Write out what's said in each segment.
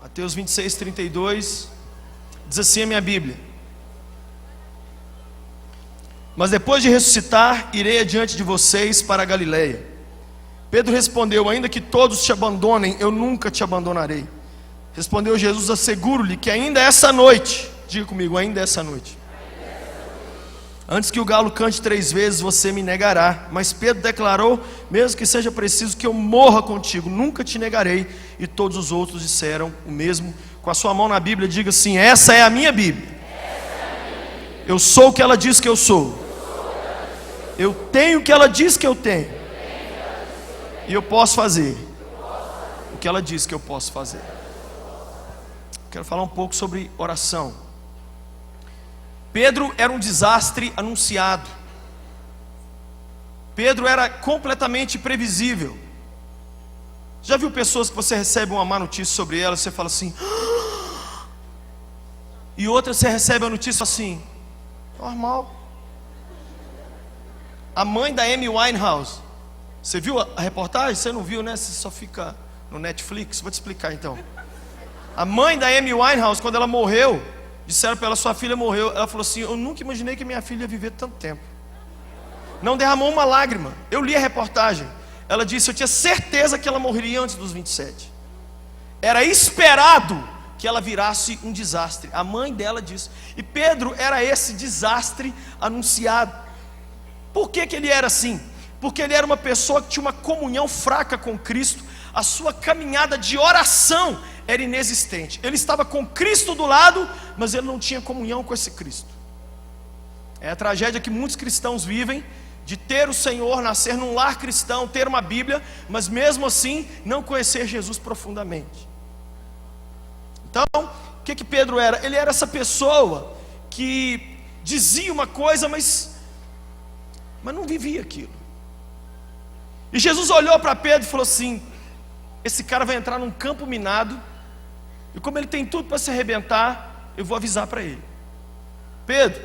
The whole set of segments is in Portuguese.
Mateus 26, 32, diz assim a minha Bíblia: mas depois de ressuscitar, irei adiante de vocês para a Galileia. Pedro respondeu: ainda que todos te abandonem, eu nunca te abandonarei. Respondeu Jesus: asseguro-lhe que ainda essa noite, diga comigo, ainda essa noite, antes que o galo cante 3 vezes, você me negará. Mas Pedro declarou: mesmo que seja preciso que eu morra contigo, nunca te negarei. E todos os outros disseram o mesmo. Com a sua mão na Bíblia, diga assim: essa é a minha Bíblia. Eu sou o que ela diz que eu sou. Eu tenho o que ela diz que eu tenho. E eu posso fazer o que ela diz que eu posso fazer. Quero falar um pouco sobre oração. Pedro era um desastre anunciado. Pedro era completamente previsível. Já viu pessoas que você recebe uma má notícia sobre elas, você fala assim, e outra você recebe a notícia assim, normal. A mãe da Amy Winehouse, você viu a reportagem? Você não viu, né? Você só fica no Netflix. Vou te explicar então. A mãe da Amy Winehouse, quando ela morreu, disseram para ela: sua filha morreu. Ela falou assim: eu nunca imaginei que minha filha ia viver tanto tempo. Não derramou uma lágrima. Eu li a reportagem. Ela disse: eu tinha certeza que ela morreria antes dos 27. Era esperado que ela virasse um desastre. A mãe dela disse. E Pedro era esse desastre anunciado. Por que ele era assim? Porque ele era uma pessoa que tinha uma comunhão fraca com Cristo. A sua caminhada de oração era inexistente. Ele estava com Cristo do lado, mas ele não tinha comunhão com esse Cristo. É a tragédia que muitos cristãos vivem, de ter o Senhor, nascer num lar cristão, ter uma Bíblia, mas mesmo assim não conhecer Jesus profundamente. Então, o que Pedro era? Ele era essa pessoa que dizia uma coisa, mas não vivia aquilo. E Jesus olhou para Pedro e falou assim: esse cara vai entrar num campo minado, e como ele tem tudo para se arrebentar, eu vou avisar para ele. Pedro,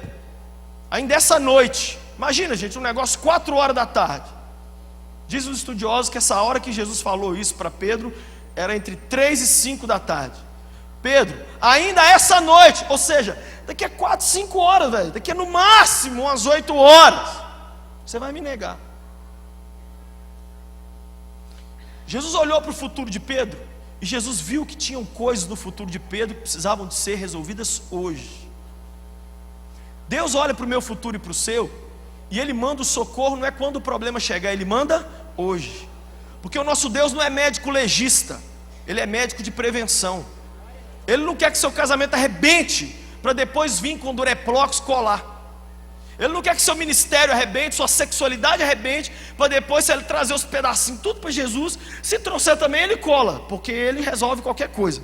ainda essa noite, imagina gente, um negócio 4 horas da tarde. Diz os estudiosos que essa hora que Jesus falou isso para Pedro era entre 3 e 5 da tarde. Pedro, ainda essa noite, ou seja, daqui a 4, 5 horas, velho, daqui a no máximo umas 8 horas, você vai me negar. Jesus olhou para o futuro de Pedro, e Jesus viu que tinham coisas no futuro de Pedro que precisavam de ser resolvidas hoje. Deus olha para o meu futuro e para o seu, e Ele manda o socorro, não é quando o problema chegar, Ele manda hoje. Porque o nosso Deus não é médico legista, Ele é médico de prevenção. Ele não quer que seu casamento arrebente, para depois vir com Dureplox colar. Ele não quer que seu ministério arrebente, sua sexualidade arrebente, para depois, se ele trazer os pedacinhos tudo para Jesus, se trouxer também ele cola, porque ele resolve qualquer coisa.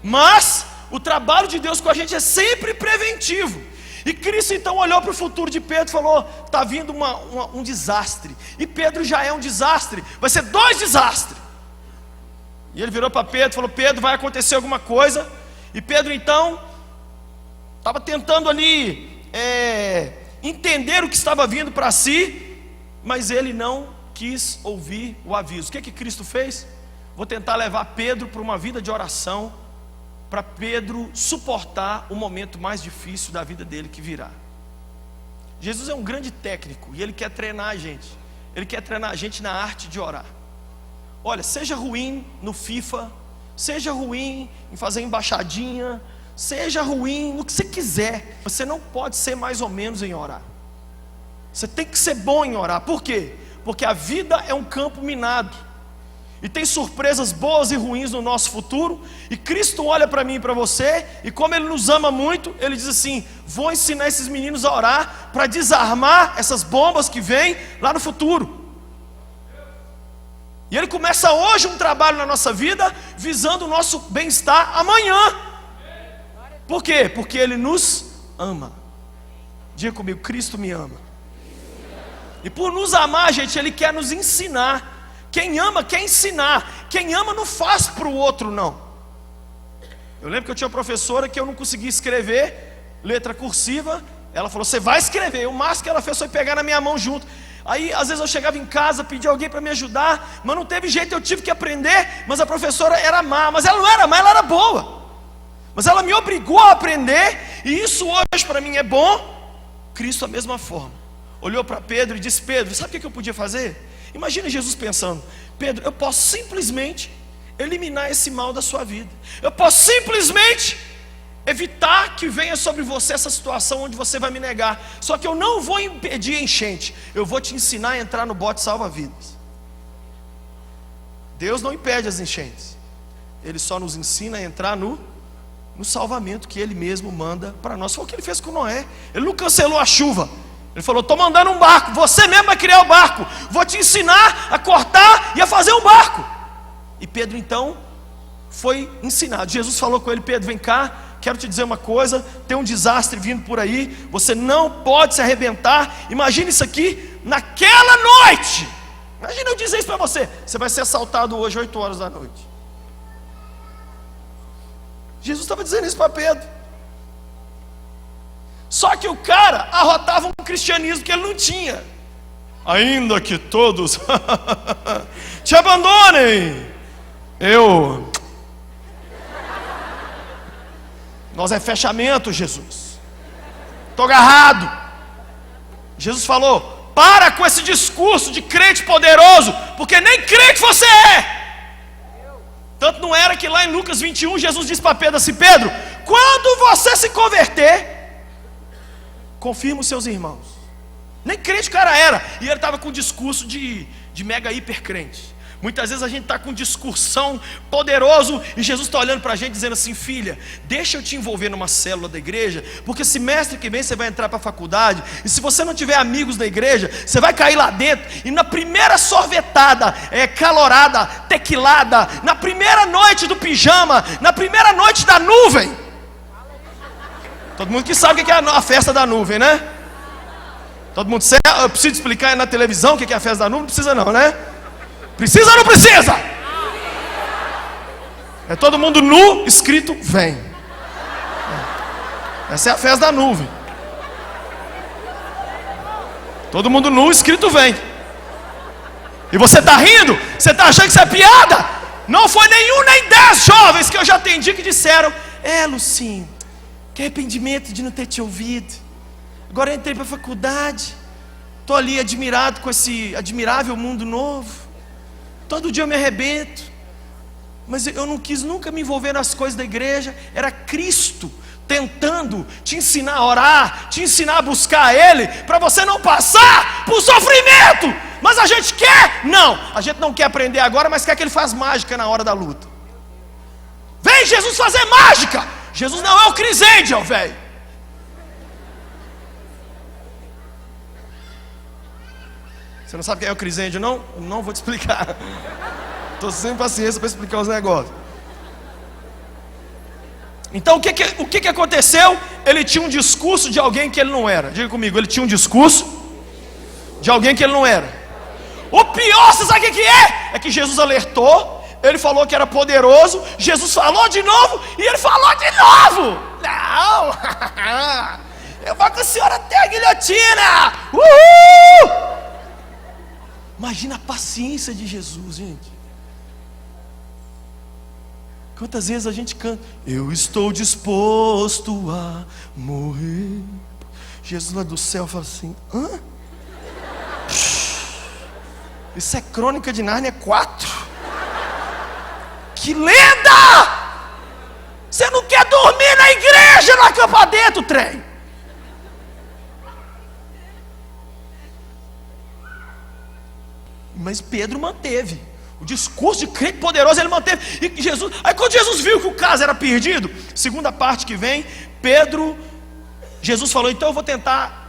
Mas o trabalho de Deus com a gente é sempre preventivo. E Cristo então olhou para o futuro de Pedro e falou: está vindo um desastre. E Pedro já é um desastre, vai ser 2 desastres. E ele virou para Pedro e falou: Pedro, vai acontecer alguma coisa. E Pedro então estava tentando ali entender o que estava vindo para si, mas ele não quis ouvir o aviso. O que Cristo fez? Vou tentar levar Pedro para uma vida de oração, para Pedro suportar o momento mais difícil da vida dele que virá. Jesus é um grande técnico e Ele quer treinar a gente. Ele quer treinar a gente na arte de orar. Olha, seja ruim no FIFA, seja ruim em fazer embaixadinha, seja ruim no que você quiser, você não pode ser mais ou menos em orar. Você tem que ser bom em orar. Por quê? Porque a vida é um campo minado, e tem surpresas boas e ruins no nosso futuro. E Cristo olha para mim e para você, e como Ele nos ama muito, Ele diz assim: vou ensinar esses meninos a orar, para desarmar essas bombas que vêm lá no futuro. E Ele começa hoje um trabalho na nossa vida, visando o nosso bem-estar amanhã. Por quê? Porque Ele nos ama. Diga comigo: Cristo me ama. E por nos amar, gente, Ele quer nos ensinar. Quem ama quer ensinar. Quem ama não faz para o outro, não. Eu lembro que eu tinha uma professora que eu não conseguia escrever letra cursiva. Ela falou: você vai escrever. O máximo que ela fez foi pegar na minha mão junto. Aí às vezes eu chegava em casa, pedia alguém para me ajudar, mas não teve jeito, eu tive que aprender. Mas a professora era má, mas ela não era má, ela era boa. Mas ela me obrigou a aprender, e isso hoje para mim é bom. Cristo, da mesma forma, olhou para Pedro e disse: Pedro, sabe o que eu podia fazer? Imagina Jesus pensando: Pedro, eu posso simplesmente eliminar esse mal da sua vida. Eu posso simplesmente evitar que venha sobre você essa situação onde você vai me negar. Só que eu não vou impedir a enchente, eu vou te ensinar a entrar no bote salva-vidas. Deus não impede as enchentes, Ele só nos ensina a entrar no salvamento que Ele mesmo manda para nós. Foi o que Ele fez com Noé. Ele não cancelou a chuva. Ele falou: estou mandando um barco, você mesmo vai criar o barco, vou te ensinar a cortar e a fazer um barco. E Pedro então foi ensinado. Jesus falou com ele: Pedro, vem cá, quero te dizer uma coisa, tem um desastre vindo por aí, você não pode se arrebentar. Imagine isso aqui, naquela noite. Imagina eu dizer isso para você: você vai ser assaltado hoje 8 horas da noite. Jesus estava dizendo isso para Pedro. Só que o cara arrotava um cristianismo que ele não tinha. Ainda que todos te abandonem, nós é fechamento, Jesus. Estou agarrado. Jesus falou: para com esse discurso de crente poderoso, porque nem crente você é. Tanto não era que lá em Lucas 21 Jesus disse para Pedro assim: Pedro, quando você se converter, confirma os seus irmãos. Nem crente o cara era, e ele estava com um discurso de mega hiper crente. Muitas vezes a gente está com um discursão poderoso, e Jesus está olhando para a gente dizendo assim: filha, deixa eu te envolver numa célula da igreja, porque semestre que vem você vai entrar para a faculdade, e se você não tiver amigos na igreja, você vai cair lá dentro, e na primeira sorvetada, calorada, tequilada, na primeira noite do pijama, na primeira noite da nuvem. Todo mundo que sabe o que é a festa da nuvem, né? Todo mundo sabe. Eu preciso explicar na televisão o que é a festa da nuvem? Não precisa não, né? Precisa ou não precisa? É todo mundo nu, escrito vem. Essa é a festa da nuvem. Todo mundo nu, escrito vem. E você está rindo? Você está achando que isso é piada? Não foi nenhum nem 10 jovens que eu já atendi que disseram: Lucinho, que arrependimento de não ter te ouvido. Agora eu entrei para a faculdade, estou ali admirado com esse admirável mundo novo. Todo dia eu me arrebento, mas eu não quis nunca me envolver nas coisas da igreja. Era Cristo tentando te ensinar a orar, te ensinar a buscar Ele, para você não passar por sofrimento. Mas a gente quer? Não, a gente não quer aprender agora, mas quer que Ele faça mágica na hora da luta. Vem Jesus fazer mágica. Jesus não é o Chris Angel, velho. Você não sabe quem é o Chris Angel, não? Eu não vou te explicar. Estou sem paciência para explicar os negócios. Então o que aconteceu? Ele tinha um discurso de alguém que ele não era. Diga comigo, ele tinha um discurso de alguém que ele não era. O pior, você sabe o que é? É que Jesus alertou, ele falou que era poderoso, Jesus falou de novo, e ele falou de novo. Não, eu vou com o senhor até a guilhotina. Uhul! Imagina a paciência de Jesus, gente. Quantas vezes a gente canta: eu estou disposto a morrer. Jesus lá do céu fala assim: hã? Isso é Crônica de Nárnia 4. Que lenda! Você não quer dormir na igreja, na cama dentro, trem. Mas Pedro manteve o discurso de crente poderoso, ele manteve. E Jesus, aí quando Jesus viu que o caso era perdido, segunda parte que vem, Jesus falou: então eu vou tentar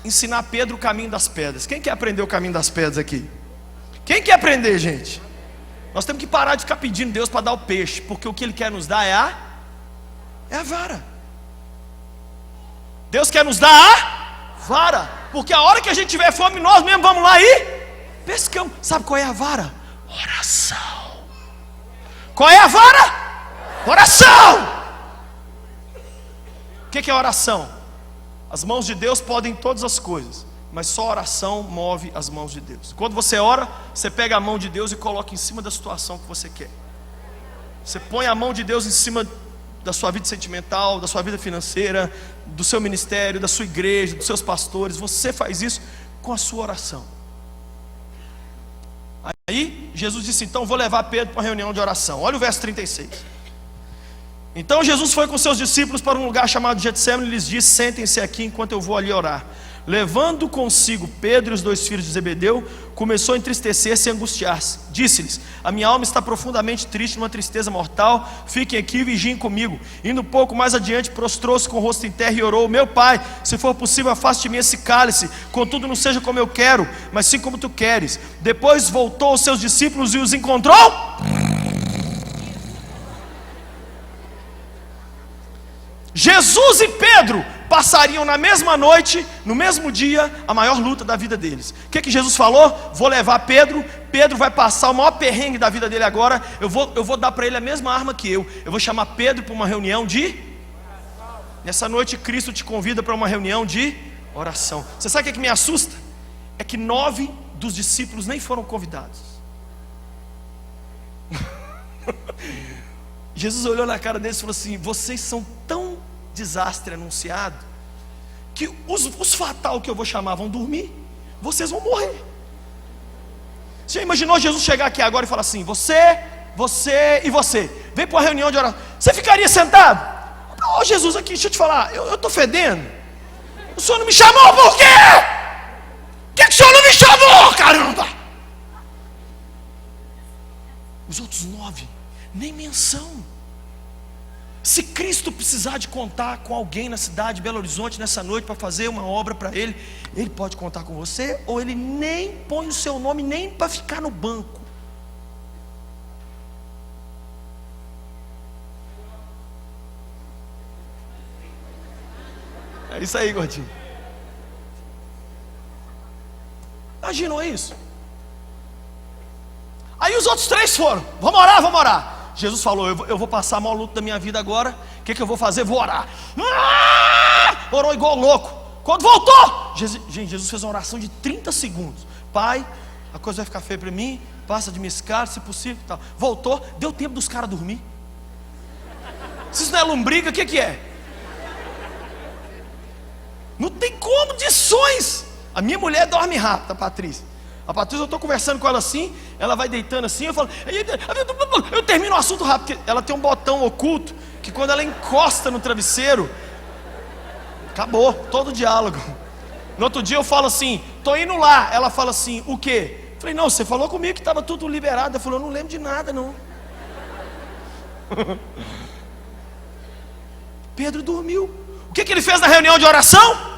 ensinar Pedro o caminho das pedras. Quem quer aprender o caminho das pedras aqui? Quem quer aprender, gente? Nós temos que parar de ficar pedindo Deus para dar o peixe, porque o que Ele quer nos dar é a vara. Deus quer nos dar a vara, porque a hora que a gente tiver fome, nós mesmos vamos lá e pescamos. Sabe qual é a vara? Oração. Qual é a vara? Oração. O que é oração? As mãos de Deus podem todas as coisas, mas só a oração move as mãos de Deus. Quando você ora, você pega a mão de Deus e coloca em cima da situação que você quer. Você põe a mão de Deus em cima da sua vida sentimental, da sua vida financeira, do seu ministério, da sua igreja, dos seus pastores. Você faz isso com a sua oração. Aí Jesus disse: então vou levar Pedro para uma reunião de oração. Olha o verso 36. Então Jesus foi com seus discípulos para um lugar chamado Getsêmani e lhes disse: sentem-se aqui enquanto eu vou ali orar. Levando consigo Pedro e os 2 filhos de Zebedeu, começou a entristecer-se e angustiar-se. Disse-lhes: a minha alma está profundamente triste, numa tristeza mortal. Fiquem aqui e vigiem comigo. Indo um pouco mais adiante, prostrou-se com o rosto em terra e orou: meu pai, se for possível, afaste de mim esse cálice, contudo não seja como eu quero, mas sim como tu queres. Depois voltou aos seus discípulos e os encontrou. Jesus e Pedro passariam na mesma noite, no mesmo dia, a maior luta da vida deles. O que Jesus falou? Vou levar Pedro. Pedro vai passar o maior perrengue da vida dele agora. Eu vou dar para ele a mesma arma que eu vou chamar Pedro para uma reunião de... Nessa noite Cristo te convida para uma reunião de oração. Você sabe o que me assusta? É que 9 dos discípulos nem foram convidados. Jesus olhou na cara deles e falou assim: vocês são tão desastre anunciado que os fatal que eu vou chamar vão dormir, vocês vão morrer. Você já imaginou Jesus chegar aqui agora e falar assim: você e você, vem para uma reunião de oração? Você ficaria sentado? Ô Jesus, aqui, deixa eu te falar, eu estou fedendo. O senhor não me chamou por quê? Por que o senhor não me chamou, caramba? Os outros 9 nem menção. Se Cristo precisar de contar com alguém na cidade de Belo Horizonte nessa noite para fazer uma obra para Ele, Ele pode contar com você, ou Ele nem põe o seu nome nem para ficar no banco. É isso aí, gordinho. Imaginou isso? Aí os outros 3 foram: vamos orar, vamos orar. Jesus falou: eu vou passar a maior luta da minha vida agora. O que eu vou fazer? Vou orar. Orou igual louco. Quando voltou, Jesus fez uma oração de 30 segundos. Pai, a coisa vai ficar feia para mim, passa de me escar, se possível, tal. Voltou, deu tempo dos caras dormir. Se isso não é lombriga, o que é? Não tem condições. A minha mulher dorme rápido, a Patrícia. A Patrícia, eu estou conversando com ela assim, ela vai deitando assim, eu falo, eu termino o assunto rápido, porque ela tem um botão oculto, que quando ela encosta no travesseiro, acabou, todo o diálogo. No outro dia eu falo assim: estou indo lá. Ela fala assim: o quê? Eu falei: não, você falou comigo que estava tudo liberado. Ela falou: eu não lembro de nada não. Pedro dormiu. O que ele fez na reunião de oração?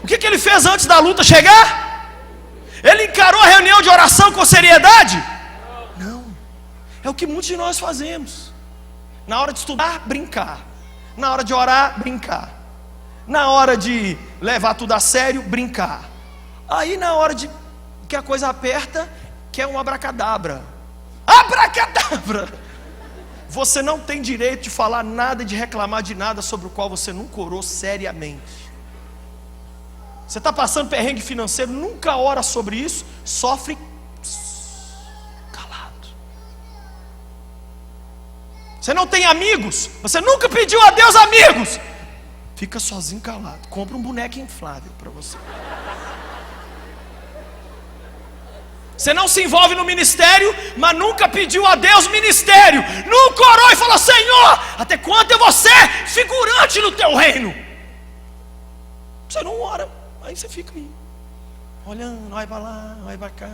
O que ele fez antes da luta chegar? Ele encarou a reunião de oração com seriedade? Não. É o que muitos de nós fazemos. Na hora de estudar, brincar. Na hora de orar, brincar. Na hora de levar tudo a sério, brincar. Aí na hora de que a coisa aperta, quer um abracadabra. Abracadabra! Você não tem direito de falar nada e de reclamar de nada sobre o qual você nunca orou seriamente. Você está passando perrengue financeiro, nunca ora sobre isso, sofre calado. Você não tem amigos, você nunca pediu a Deus amigos, fica sozinho calado. Compra um boneco inflável para você. Você não se envolve no ministério, mas nunca pediu a Deus ministério. Nunca orou e falou: Senhor, até quando eu vou ser figurante no teu reino? Você não ora, aí você fica aí, olhando, vai para lá, vai para cá.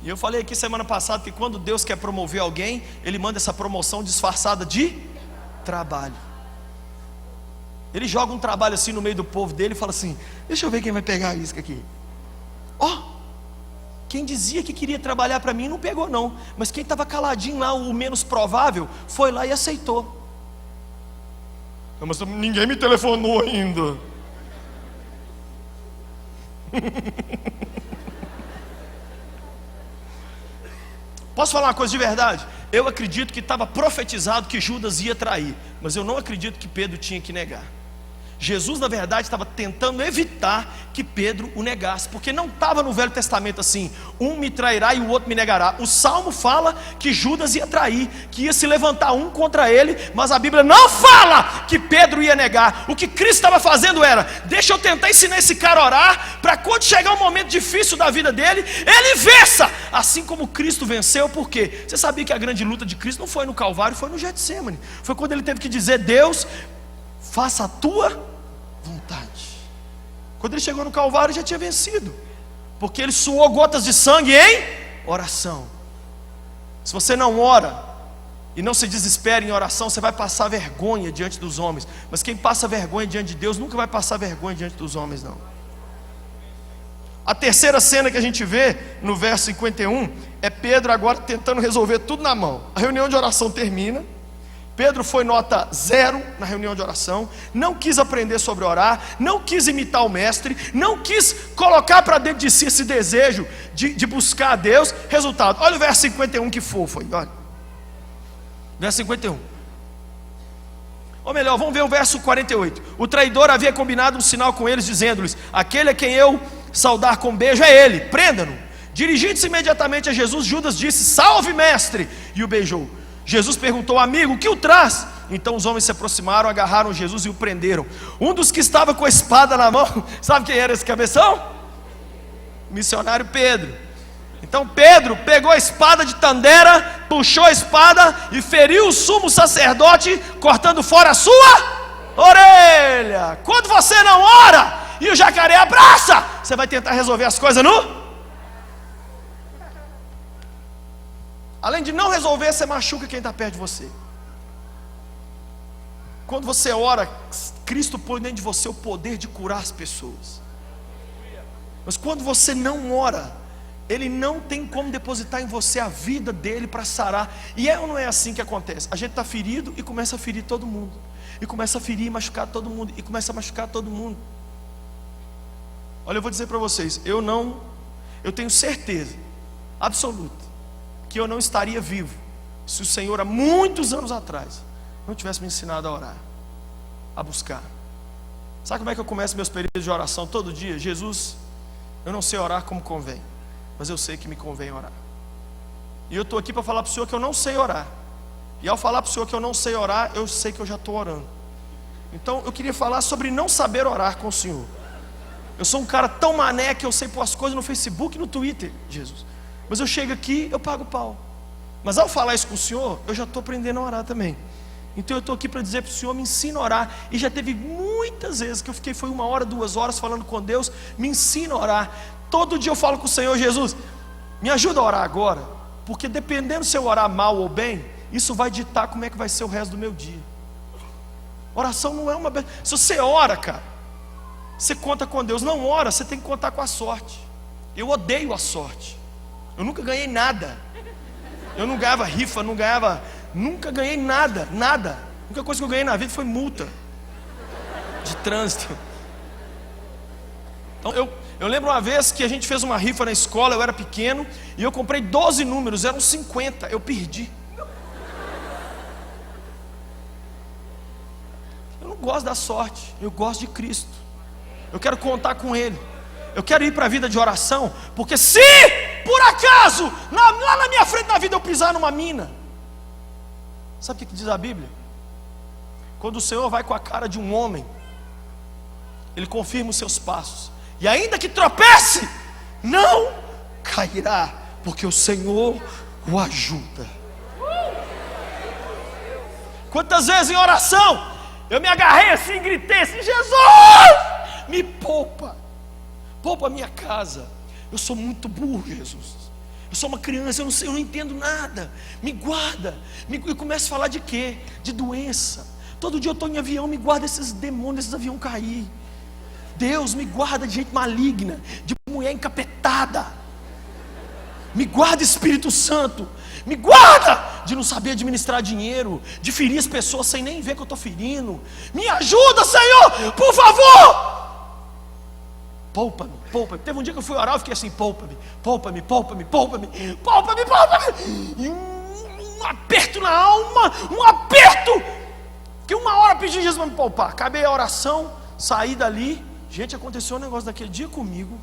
E eu falei aqui semana passada que quando Deus quer promover alguém, Ele manda essa promoção disfarçada de trabalho. Ele joga um trabalho assim no meio do povo dele e fala assim: deixa eu ver quem vai pegar isso aqui. Quem dizia que queria trabalhar para mim não pegou não, mas quem estava caladinho lá, o menos provável, foi lá e aceitou. Não, mas ninguém me telefonou ainda. Posso falar uma coisa de verdade? Eu acredito que estava profetizado que Judas ia trair, mas eu não acredito que Pedro tinha que negar. Jesus, na verdade, estava tentando evitar que Pedro o negasse, porque não estava no Velho Testamento assim: um me trairá e o outro me negará. O Salmo fala que Judas ia trair, que ia se levantar um contra ele, mas a Bíblia não fala que Pedro ia negar. O que Cristo estava fazendo era: deixa eu tentar ensinar esse cara a orar, para quando chegar um momento difícil da vida dele, ele vença, assim como Cristo venceu. Por quê? Você sabia que a grande luta de Cristo não foi no Calvário, foi no Getsêmani. Foi quando ele teve que dizer: Deus, faça a tua vontade. Quando ele chegou no Calvário, já tinha vencido, porque ele suou gotas de sangue em oração. Se você não ora e não se desespera em oração, você vai passar vergonha diante dos homens. Mas quem passa vergonha diante de Deus nunca vai passar vergonha diante dos homens, não. A terceira cena que a gente vê no verso 51 é Pedro agora tentando resolver tudo na mão. A reunião de oração termina. Pedro foi nota 0 na reunião de oração, não quis aprender sobre orar, não quis imitar o mestre, não quis colocar para dentro de si esse desejo de buscar a Deus. Resultado, olha o verso 51, que fofo aí, olha. Verso 51. Ou melhor, vamos ver o verso 48. O traidor havia combinado um sinal com eles, dizendo-lhes: aquele a quem eu saudar com beijo é ele, prenda-no. Dirigindo-se imediatamente a Jesus, Judas disse: salve, mestre, e o beijou. Jesus perguntou: amigo, o que o traz? Então os homens se aproximaram, agarraram Jesus e o prenderam. Um dos que estava com a espada na mão, sabe quem era esse cabeção? O missionário Pedro. Então Pedro pegou a espada de Tandera, puxou a espada e feriu o sumo sacerdote, cortando fora a sua orelha. Quando você não ora e o jacaré abraça, você vai tentar resolver as coisas no... Além de não resolver, você machuca quem está perto de você. Quando você ora, Cristo põe dentro de você o poder de curar as pessoas. Mas quando você não ora, Ele não tem como depositar em você a vida dele para sarar. E é ou não é assim que acontece? A gente está ferido e começa a ferir todo mundo, e começa a ferir e machucar todo mundo, e começa a machucar todo mundo. Olha, eu vou dizer para vocês, eu tenho certeza absoluta que eu não estaria vivo se o Senhor há muitos anos atrás não tivesse me ensinado a orar, a buscar. Sabe como é que eu começo meus períodos de oração todo dia? Jesus, eu não sei orar como convém, mas eu sei que me convém orar. E eu estou aqui para falar para o Senhor que eu não sei orar. E ao falar para o Senhor que eu não sei orar, eu sei que eu já estou orando. Então eu queria falar sobre não saber orar com o Senhor. Eu sou um cara tão mané que eu sei pôr as coisas no Facebook e no Twitter, Jesus. Mas eu chego aqui, eu pago pau. Mas ao falar isso com o Senhor, eu já estou aprendendo a orar também. Então eu estou aqui para dizer para o Senhor: me ensina a orar. E já teve muitas vezes que eu fiquei, foi 1 hora, 2 horas falando com Deus. Me ensina a orar. Todo dia eu falo com o Senhor: Jesus, me ajuda a orar agora, porque dependendo se eu orar mal ou bem, isso vai ditar como é que vai ser o resto do meu dia. Oração não é uma... Se você ora, cara, você conta com Deus. Não ora, você tem que contar com a sorte. Eu odeio a sorte. Eu nunca ganhei nada. Eu não ganhava rifa, nunca ganhei nada. A única coisa que eu ganhei na vida foi multa de trânsito. Então eu lembro uma vez que a gente fez uma rifa na escola, eu era pequeno, e eu comprei 12 números, eram 50, eu perdi. Eu não gosto da sorte, eu gosto de Cristo. Eu quero contar com Ele. Eu quero ir para a vida de oração, porque se por acaso lá na minha frente na vida eu pisar numa mina, sabe o que diz a Bíblia? Quando o Senhor vai com a cara de um homem, Ele confirma os seus passos, e ainda que tropece, não cairá, porque o Senhor o ajuda. Quantas vezes em oração eu me agarrei assim e gritei assim: Jesus, me poupa a minha casa, eu sou muito burro, Jesus, eu sou uma criança, eu não entendo nada, me guarda. E começo a falar de quê? De doença. Todo dia eu estou em avião, me guarda esses demônios, esses aviões cair. Deus, me guarda de gente maligna, de mulher encapetada. Me guarda, Espírito Santo, me guarda de não saber administrar dinheiro, de ferir as pessoas sem nem ver que eu estou ferindo. Me ajuda, Senhor, por favor. Poupa-me. Teve um dia que eu fui orar, eu fiquei assim: poupa-me. E um aperto na alma, Fiquei 1 hora pedindo Jesus para me poupar. Acabei a oração, Saí dali, gente, aconteceu um negócio daquele dia comigo.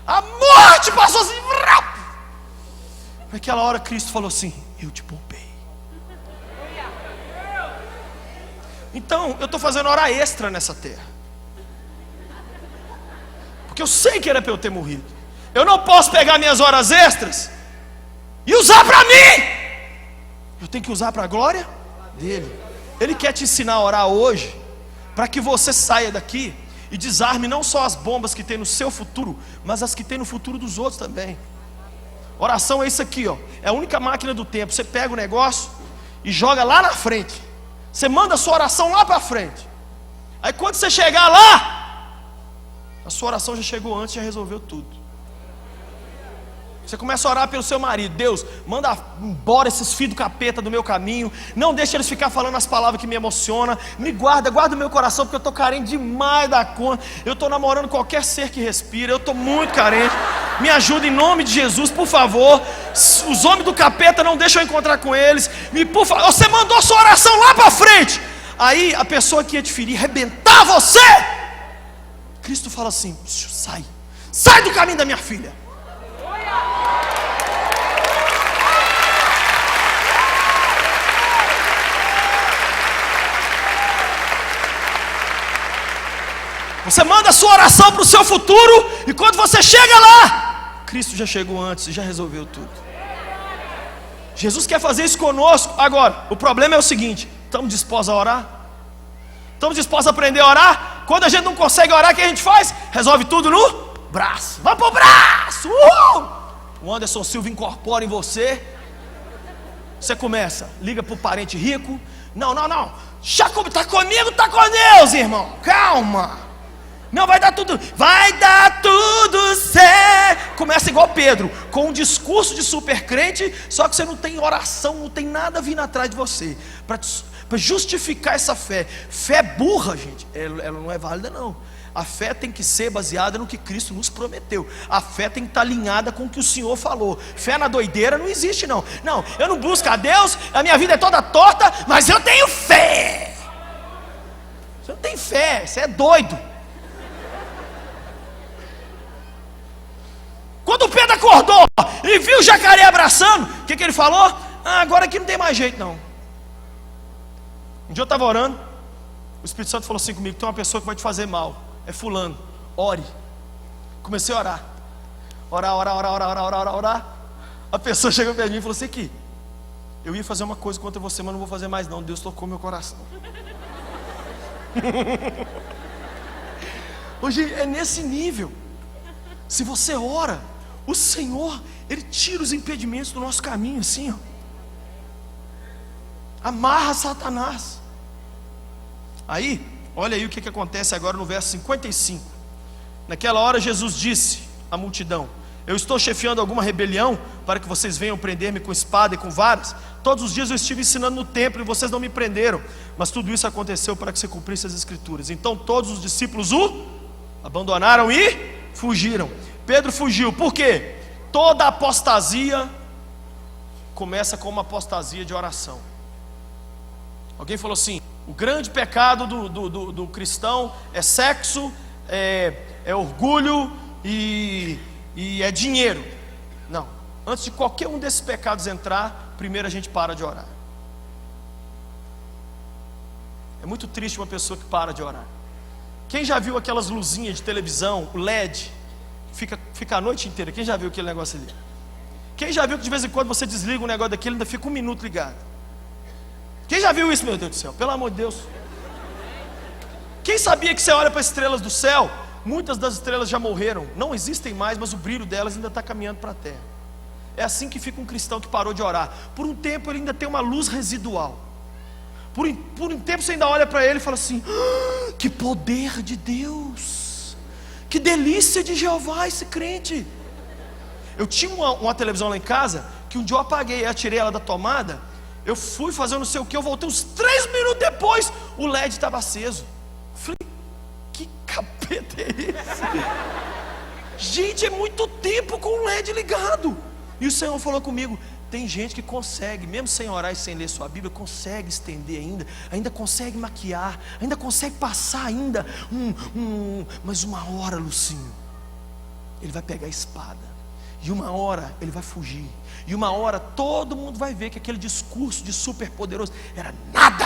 A morte passou assim. Naquela hora Cristo falou assim: eu te poupei. Então eu estou fazendo hora extra nessa terra, porque eu sei que era para eu ter morrido. Eu não posso pegar minhas horas extras e usar para mim. Eu tenho que usar para a glória dele. Ele quer te ensinar a orar hoje, para que você saia daqui e desarme não só as bombas que tem no seu futuro, mas as que tem no futuro dos outros também. Oração é isso aqui, ó. É a única máquina do tempo. Você pega o negócio e joga lá na frente. Você manda a sua oração lá para frente. Aí quando você chegar lá, a sua oração já chegou antes, já resolveu tudo. Você começa a orar pelo seu marido: Deus, manda embora esses filhos do capeta do meu caminho. Não deixa eles ficar falando as palavras que me emocionam. Me guarda o meu coração, porque eu estou carente demais da conta. Eu estou namorando qualquer ser que respira. Eu estou muito carente. Me ajuda em nome de Jesus, por favor. Os homens do capeta não deixam eu encontrar com eles. Por favor. Você mandou a sua oração lá para frente. Aí a pessoa que ia te ferir, arrebentar você, Cristo fala assim: sai do caminho da minha filha. Você manda a sua oração para o seu futuro, e quando você chega lá, Cristo já chegou antes e já resolveu tudo. Jesus quer fazer isso conosco. Agora, o problema é o seguinte: estamos dispostos a orar? Estamos dispostos a aprender a orar? Quando a gente não consegue orar, o que a gente faz? Resolve tudo no braço. Vamos para o braço. O Anderson Silva incorpora em você. Você começa, liga para o parente rico. Não. Está comigo, está com Deus, irmão. Calma. Não, vai dar tudo certo. Começa igual Pedro, com um discurso de super crente, só que você não tem oração, não tem nada vindo atrás de você para justificar essa fé. Fé burra, gente, ela não é válida não. A fé tem que ser baseada no que Cristo nos prometeu. A fé tem que estar alinhada com o que o Senhor falou. Fé na doideira não existe não. Não, eu não busco a Deus, a minha vida é toda torta, mas eu tenho fé. Você não tem fé, você é doido. Quando o Pedro acordou e viu o jacaré abraçando, o que ele falou? Agora aqui não tem mais jeito não. Um dia eu estava orando, o Espírito Santo falou assim comigo: tem uma pessoa que vai te fazer mal, é fulano, ore. Comecei a orar. Orar. A pessoa chegou perto de mim e falou assim: aqui, eu ia fazer uma coisa contra você, mas não vou fazer mais não, Deus tocou meu coração. Hoje é nesse nível. Se você ora, o Senhor, Ele tira os impedimentos do nosso caminho assim, ó. Amarra Satanás. Aí, olha aí o que acontece agora no verso 55. Naquela hora Jesus disse à multidão: eu estou chefiando alguma rebelião para que vocês venham prender-me com espada e com varas? Todos os dias eu estive ensinando no templo e vocês não me prenderam, mas tudo isso aconteceu para que se cumprisse as escrituras. Então todos os discípulos o abandonaram e fugiram. Pedro fugiu, por quê? Toda apostasia começa com uma apostasia de oração. Alguém falou assim: o grande pecado do cristão é sexo, é orgulho e é dinheiro. Não, antes de qualquer um desses pecados entrar, primeiro a gente para de orar. É muito triste uma pessoa que para de orar. Quem já viu aquelas luzinhas de televisão, o LED, fica a noite inteira? Quem já viu aquele negócio ali? Quem já viu que de vez em quando você desliga um negócio daquele e ainda fica 1 minuto ligado? Quem já viu isso, meu Deus do céu? Pelo amor de Deus. Quem sabia que você olha para as estrelas do céu? Muitas das estrelas já morreram, não existem mais, mas o brilho delas ainda está caminhando para a terra. É assim que fica um cristão que parou de orar. Por um tempo ele ainda tem uma luz residual. Por um tempo você ainda olha para ele e fala assim: que poder de Deus, que delícia de Jeová esse crente. Eu tinha uma televisão lá em casa, que um dia eu apaguei, eu tirei ela da tomada, eu fui fazer não sei o que, eu voltei uns 3 minutos depois, o LED estava aceso. Falei: que capeta é esse? Gente, é muito tempo com o LED ligado. E o Senhor falou comigo: Tem gente que consegue, mesmo sem orar e sem ler sua Bíblia, consegue estender ainda consegue maquiar, ainda consegue passar ainda mas uma hora, Lucinho, ele vai pegar a espada, e uma hora ele vai fugir, e uma hora todo mundo vai ver que aquele discurso de super poderoso era nada.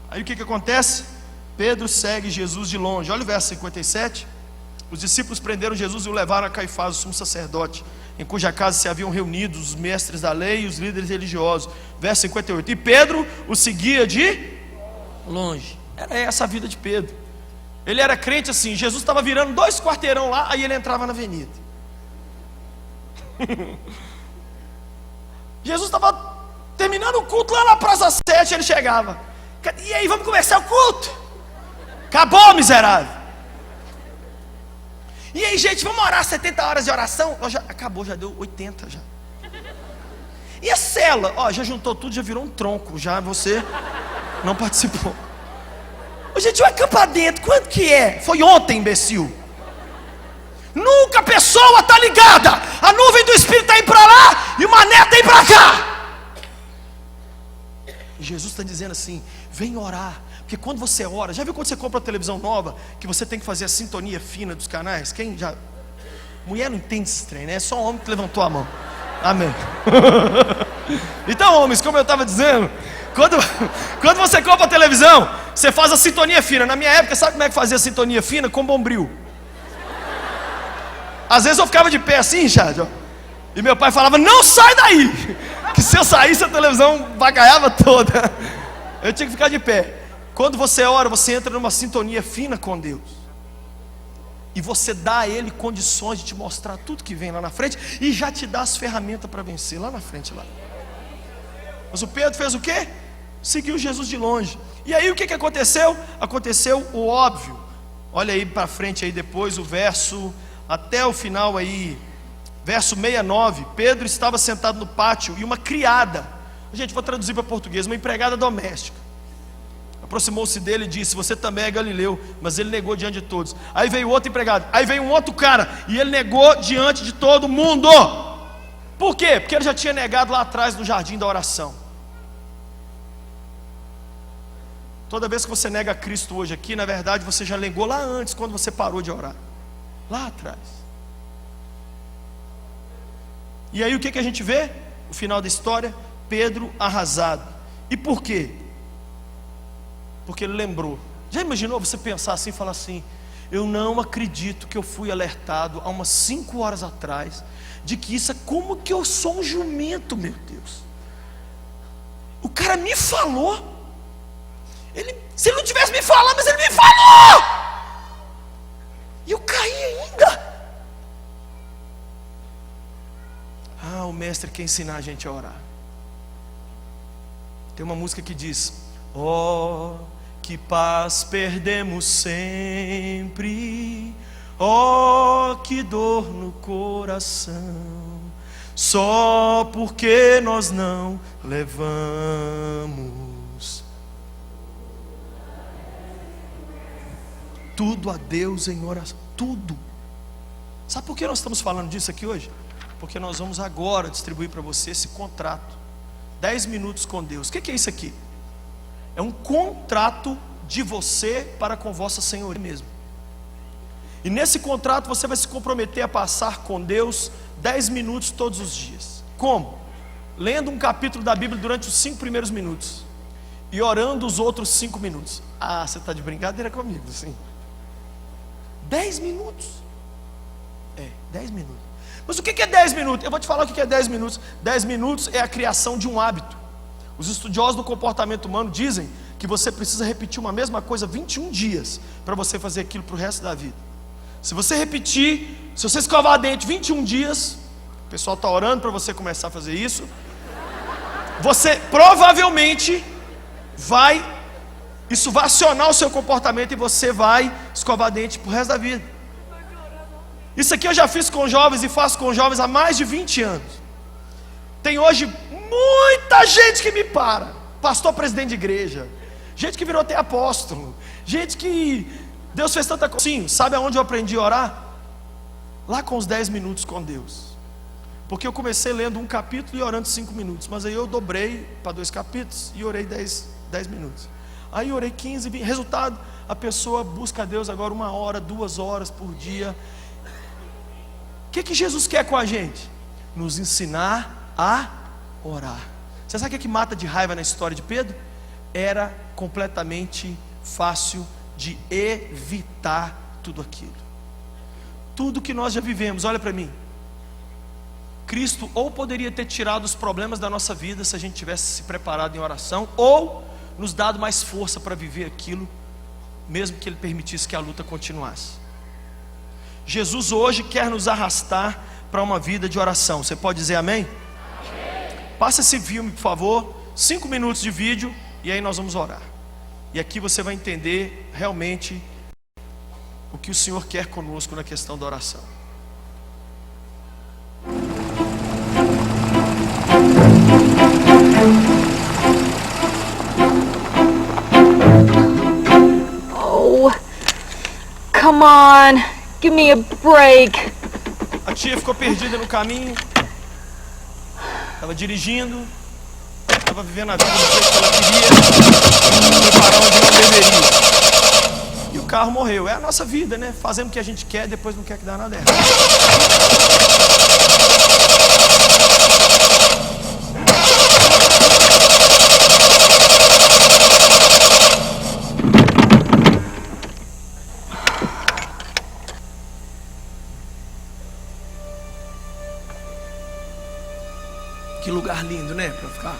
Aí o que acontece? Pedro segue Jesus de longe. Olha o verso 57. Os discípulos prenderam Jesus e o levaram a Caifás, o sumo sacerdote, em cuja casa se haviam reunido os mestres da lei e os líderes religiosos. Verso 58. E Pedro o seguia de longe. Era essa a vida de Pedro. Ele era crente assim. Jesus estava virando 2 quarteirão lá, aí ele entrava na avenida. Jesus estava terminando o culto lá na Praça 7, ele chegava. E aí, vamos começar o culto? Acabou, miserável. E aí, gente, vamos orar 70 horas de oração? Acabou, já deu 80 já. E a cela? Já juntou tudo, já virou um tronco. Já você não participou. Gente, vai acampar dentro, quando que é? Foi ontem, imbecil. Nunca a pessoa está ligada. A nuvem do Espírito está indo para lá e o mané está indo para cá. E Jesus está dizendo assim: vem orar. Porque quando você ora, já viu quando você compra uma televisão nova, que você tem que fazer a sintonia fina dos canais? Quem já... Mulher não entende esse trem, né? É só homem que levantou a mão. Amém. Então, homens, como eu estava dizendo, quando você compra a televisão, você faz a sintonia fina. Na minha época, sabe como é que fazia a sintonia fina? Com bombril. Às vezes eu ficava de pé assim, Chad, e meu pai falava: não sai daí, que se eu saísse a televisão bacalhava toda. Eu tinha que ficar de pé. Quando você ora, você entra numa sintonia fina com Deus, e você dá a Ele condições de te mostrar tudo que vem lá na frente, e já te dá as ferramentas para vencer lá na frente lá. Mas o Pedro fez o quê? Seguiu Jesus de longe. E aí o que aconteceu? Aconteceu o óbvio. Olha aí para frente aí depois o verso, até o final aí, verso 69. Pedro estava sentado no pátio e uma criada, gente, vou traduzir para português, uma empregada doméstica, aproximou-se dele e disse: você também é Galileu. Mas ele negou diante de todos. Aí veio outro empregado, aí veio um outro cara, e ele negou diante de todo mundo. Por quê? Porque ele já tinha negado lá atrás no jardim da oração. Toda vez que você nega Cristo hoje aqui, na verdade você já negou lá antes, quando você parou de orar, lá atrás. E aí o que a gente vê? O final da história: Pedro arrasado. E por quê? Porque ele lembrou. Já imaginou você pensar assim e falar assim: eu não acredito que eu fui alertado há umas 5 horas atrás de que isso é como que eu sou um jumento, meu Deus. O cara me falou. Se ele não tivesse me falado, mas ele me falou, e eu caí ainda. O mestre quer ensinar a gente a orar. Tem uma música que diz: oh, que paz perdemos sempre, oh, que dor no coração, só porque nós não levamos tudo a Deus em oração. Tudo. Sabe por que nós estamos falando disso aqui hoje? Porque nós vamos agora distribuir para você esse contrato, 10 minutos com Deus. O que é isso aqui? É um contrato de você para com vossa senhoria mesmo. E nesse contrato você vai se comprometer a passar com Deus 10 minutos todos os dias. Como? Lendo um capítulo da Bíblia durante os 5 primeiros minutos e orando os outros 5 minutos. Você está de brincadeira comigo, sim? 10 minutos. 10 minutos. Mas o que é 10 minutos? Eu vou te falar o que é 10 minutos. 10 minutos é a criação de um hábito. Os estudiosos do comportamento humano dizem que você precisa repetir uma mesma coisa 21 dias para você fazer aquilo para o resto da vida. Se você repetir, se você escovar dente 21 dias, o pessoal está orando para você começar a fazer isso, você provavelmente isso vai acionar o seu comportamento e você vai escovar dente para o resto da vida. Isso aqui eu já fiz com jovens e faço com jovens há mais de 20 anos. Tem hoje muita gente que me para, pastor presidente de igreja, gente que virou até apóstolo, gente que Deus fez tanta coisa. Sim, sabe aonde eu aprendi a orar? Lá com os 10 minutos com Deus. Porque eu comecei lendo um capítulo e orando 5 minutos. Mas aí eu dobrei para 2 capítulos e orei 10 minutos. Aí eu orei 15, 20. Resultado, a pessoa busca a Deus agora 1 hora, 2 horas por dia. O que Jesus quer com a gente? Nos ensinar a orar. Você sabe o que mata de raiva na história de Pedro? Era completamente fácil de evitar tudo aquilo. Tudo que nós já vivemos, olha para mim. Cristo ou poderia ter tirado os problemas da nossa vida se a gente tivesse se preparado em oração, ou nos dado mais força para viver aquilo, mesmo que Ele permitisse que a luta continuasse. Jesus hoje quer nos arrastar para uma vida de oração. Você pode dizer amém? Amém. Passa esse filme, por favor. 5 minutos de vídeo e aí nós vamos orar. E aqui você vai entender realmente o que o Senhor quer conosco na questão da oração. Oh, come on, give me a break. A tia ficou perdida no caminho. Estava dirigindo. Estava vivendo a vida do jeito que ela queria. Foi parar onde não deveria. E o carro morreu. É a nossa vida, né? Fazendo o que a gente quer, depois não quer que dá nada errado. Que lugar lindo, né? Para ficar.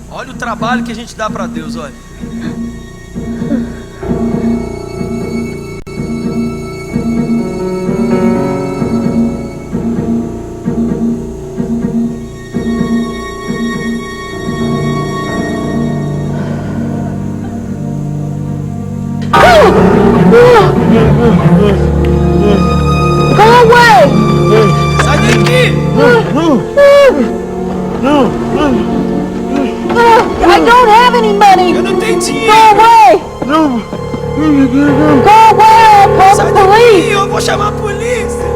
Olha o trabalho que a gente dá para Deus, olha. Go away! Sai daqui! I don't have any money! Eu não tenho Go dinheiro! away! Go away! I'll call Sai the daqui! police! Eu vou chamar a polícia!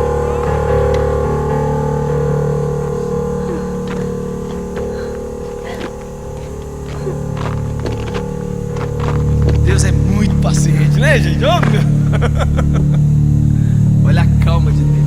Deus é muito paciente, né, gente? Oh, meu. Olha a calma de Deus.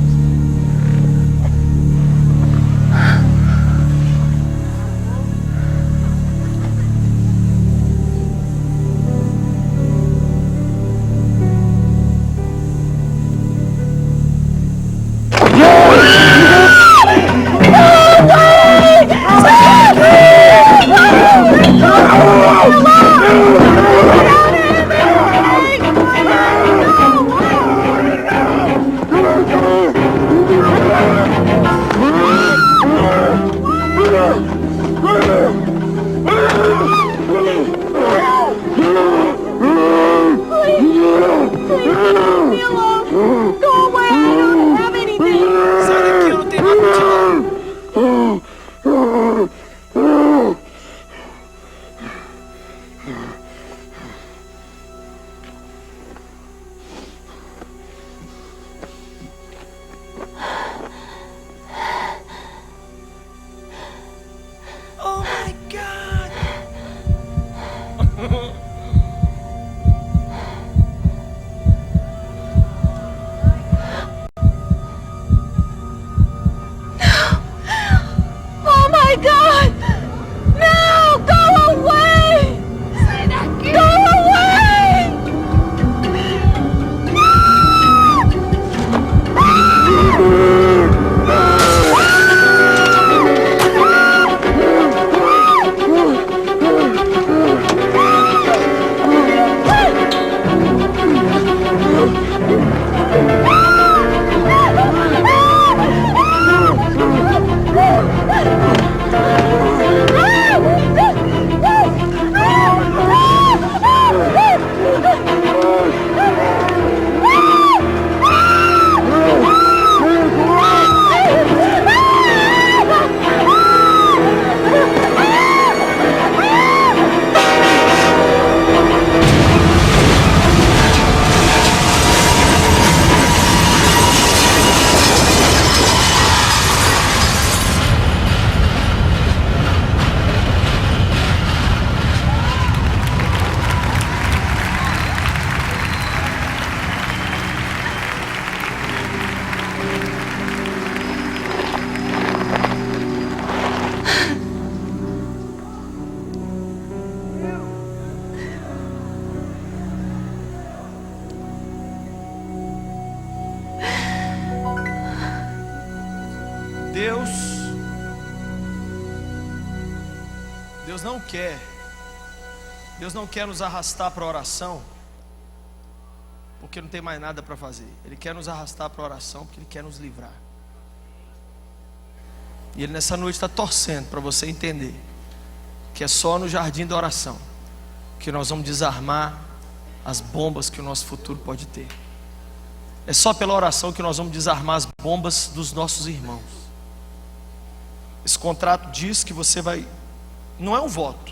Deus não quer nos arrastar para a oração porque não tem mais nada para fazer. Ele quer nos arrastar para a oração porque Ele quer nos livrar. E Ele nessa noite está torcendo para você entender que é só no jardim da oração que nós vamos desarmar as bombas que o nosso futuro pode ter. É só pela oração que nós vamos desarmar as bombas dos nossos irmãos. Esse contrato diz que você vai... Não é um voto.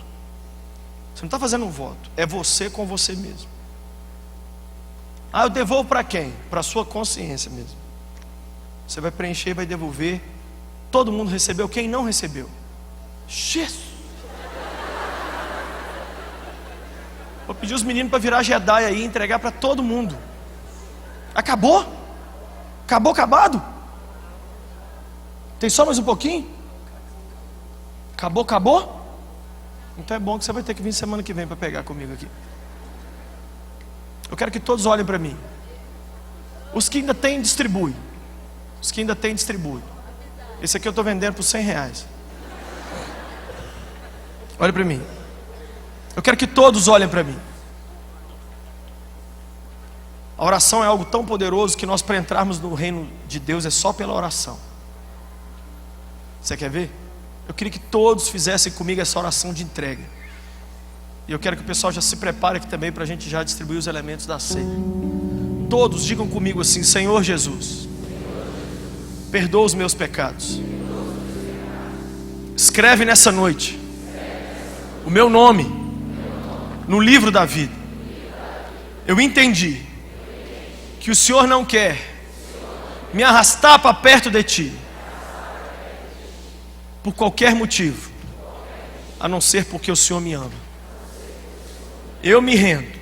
Você não está fazendo um voto. É você com você mesmo. Ah, eu devolvo para quem? Para a sua consciência mesmo. Você vai preencher e vai devolver. Todo mundo recebeu. Quem não recebeu? Jesus! Vou pedir os meninos para virar Jedi aí e entregar para todo mundo. Acabou? Acabado? Tem só mais um pouquinho? Acabou? Então é bom que você vai ter que vir semana que vem para pegar comigo aqui. Eu quero que todos olhem para mim. Os que ainda tem, distribui. Os que ainda tem, distribui. Esse aqui eu estou vendendo por R$100. Olha para mim. Eu quero que todos olhem para mim. A oração é algo tão poderoso que nós, para entrarmos no reino de Deus, é só pela oração. Você quer ver? Eu queria que todos fizessem comigo essa oração de entrega. E eu quero que o pessoal já se prepare aqui também para a gente já distribuir os elementos da ceia. Todos digam comigo assim: Senhor Jesus, perdoa os meus pecados. Escreve nessa noite o meu nome no livro da vida. Eu entendi que o Senhor não quer me arrastar para perto de Ti por qualquer motivo, a não ser porque o Senhor me ama. Eu me rendo.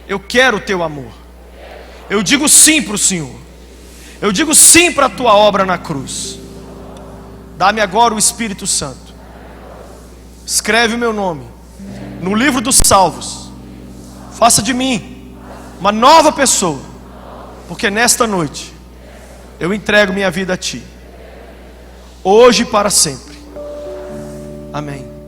Eu quero o Teu amor. Eu digo sim para o Senhor. Eu digo sim para a Tua obra na cruz. Dá-me agora o Espírito Santo. Escreve o meu nome no livro dos salvos. Faça de mim uma nova pessoa, porque nesta noite eu entrego minha vida a Ti, hoje e para sempre. Amém.